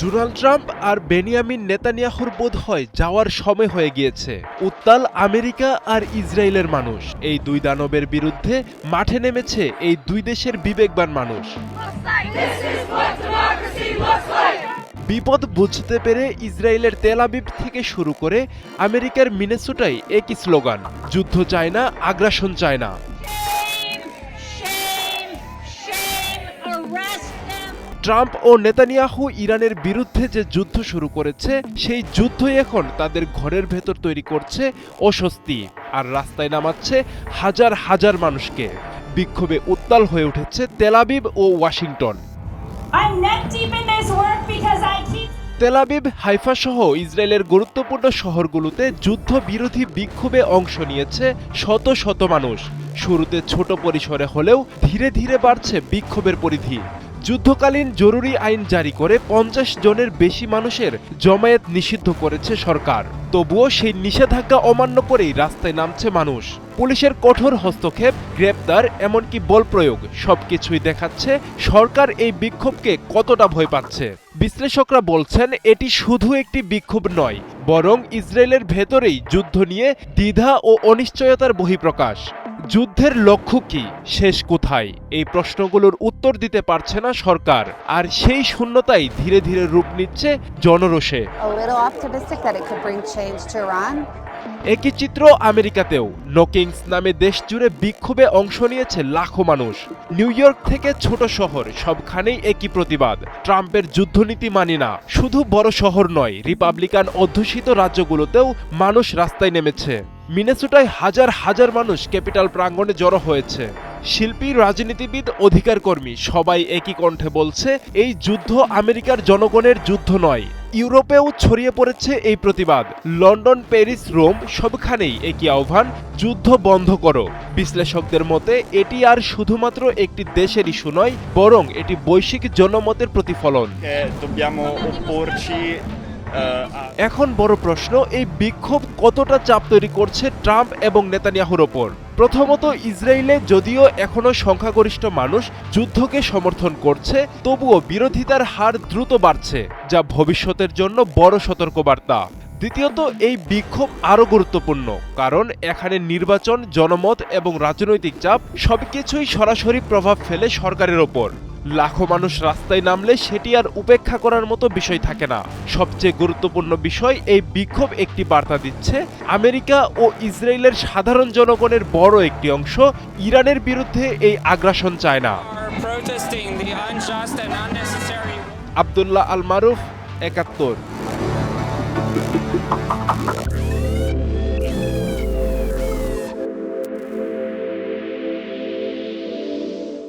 Donald Trump আর Benjamin নেতানিয়াহুর বোধহয় যাওয়ার সময় হয়ে গিয়েছে। উত্তাল আমেরিকা আর ইসরায়েলের মানুষ, এই দুই দানবের বিরুদ্ধে মাঠে নেমেছে এই দুই দেশের বিবেকবান মানুষ। বিপদ বুঝতে পেরে ইসরায়েলের তেল আবিব থেকে শুরু করে আমেরিকার মিনেসোটায় একই স্লোগান, যুদ্ধ চায় না, আগ্রাসন চায় না। ট্রাম্প ও নেতানিয়াহু ইরানের বিরুদ্ধে যে যুদ্ধ শুরু করেছে, সেই যুদ্ধই এখন তাদের ঘরের ভেতর তৈরি করছে অস্বস্তি আর রাস্তায় নামাচ্ছে হাজার হাজার মানুষকে। বিক্ষোভে উত্তাল হয়ে উঠেছে তেল আবিব ও ওয়াশিংটন। তেল আবিব, হাইফা সহ ইসরায়েলের গুরুত্বপূর্ণ শহরগুলোতে যুদ্ধ বিরোধী বিক্ষোভে অংশ নিয়েছে শত শত মানুষ। শুরুতে ছোট পরিসরে হলেও ধীরে ধীরে বাড়ছে বিক্ষোভের পরিধি। যুদ্ধকালীন জরুরি আইন জারি করে 50 জনের বেশি মানুষের জমায়েত নিষিদ্ধ করেছে সরকার। তবুও সেই নিষেধাজ্ঞা অমান্য করেই রাস্তায় নামছে মানুষ। পুলিশের কঠোর হস্তক্ষেপ, গ্রেপ্তার, এমনকি বল প্রয়োগ, সবকিছুই দেখাচ্ছে সরকার এই বিক্ষোভকে কতটা ভয় পাচ্ছে। বিশ্লেষকরা বলছেন এটি শুধু একটি বিক্ষোভ নয়, বরং ইসরায়েলের ভেতরেই যুদ্ধ নিয়ে দ্বিধা ও অনিশ্চয়তার বহিঃপ্রকাশ। যুদ্ধের লক্ষ্য কি, শেষ কোথায়, এই প্রশ্নগুলোর উত্তর দিতে পারছে না সরকার, আর সেই শূন্যতাই ধীরে ধীরে রূপ নিচ্ছে জনরোষে। একই চিত্র আমেরিকাতেও। নোকিংস নামে দেশ জুড়ে বিক্ষোভে অংশ নিয়েছে লাখো মানুষ। নিউ ইয়র্ক থেকে ছোট শহর, সবখানেই একই প্রতিবাদ, ট্রাম্পের যুদ্ধনীতি মানি না। শুধু বড় শহর নয়, রিপাবলিকান অধ্যুষিত রাজ্যগুলোতেও মানুষ রাস্তায় নেমেছে। মিনেসোটায় হাজার হাজার মানুষ ক্যাপিটাল প্রাঙ্গণে জড়ো হয়েছে। শিল্পী, রাজনীতিবিদ, অধিকার কর্মী সবাই একই কণ্ঠে বলছে এই যুদ্ধ আমেরিকার জনগণের যুদ্ধ নয়। ইউরোপেও ছড়িয়ে পড়েছে এই প্রতিবাদ। লন্ডন, প্যারিস, রোম সবখানেই একই আহ্বান, যুদ্ধ বন্ধ করো। বিশ্লেষকদের মতে এটি আর শুধুমাত্র একটি দেশের ইস্যু নয়, বরং এটি বৈশ্বিক জনমতের প্রতিফলন। এখন বড় প্রশ্ন, এই বিক্ষোভ কতটা চাপ তৈরি করছে ট্রাম্প এবং নেতানিয়াহুর ওপর। প্রথমত, ইসরায়েলে যদিও এখনো সংখ্যাগরিষ্ঠ মানুষ যুদ্ধকে সমর্থন করছে, তবুও বিরোধিতার হার দ্রুত বাড়ছে, যা ভবিষ্যতের জন্য বড় সতর্কবার্তা। দ্বিতীয়ত, এই বিক্ষোভ আরও গুরুত্বপূর্ণ কারণ এখানে নির্বাচন, জনমত এবং রাজনৈতিক চাপ সবকিছুই সরাসরি প্রভাব ফেলে সরকারের ওপর। লাখো মানুষ রাস্তায় নামলে সেটি আর উপেক্ষা করার মতো বিষয় থাকে না। সবচেয়ে গুরুত্বপূর্ণ বিষয়, এই বিক্ষোভ একটি বার্তা দিচ্ছে আমেরিকা ও ইসরায়েলের সাধারণ জনগণের বড় একটি অংশ ইরানের বিরুদ্ধে এই আগ্রাসন চায় না। আব্দুল্লাহ আল মারুফ, ৭১।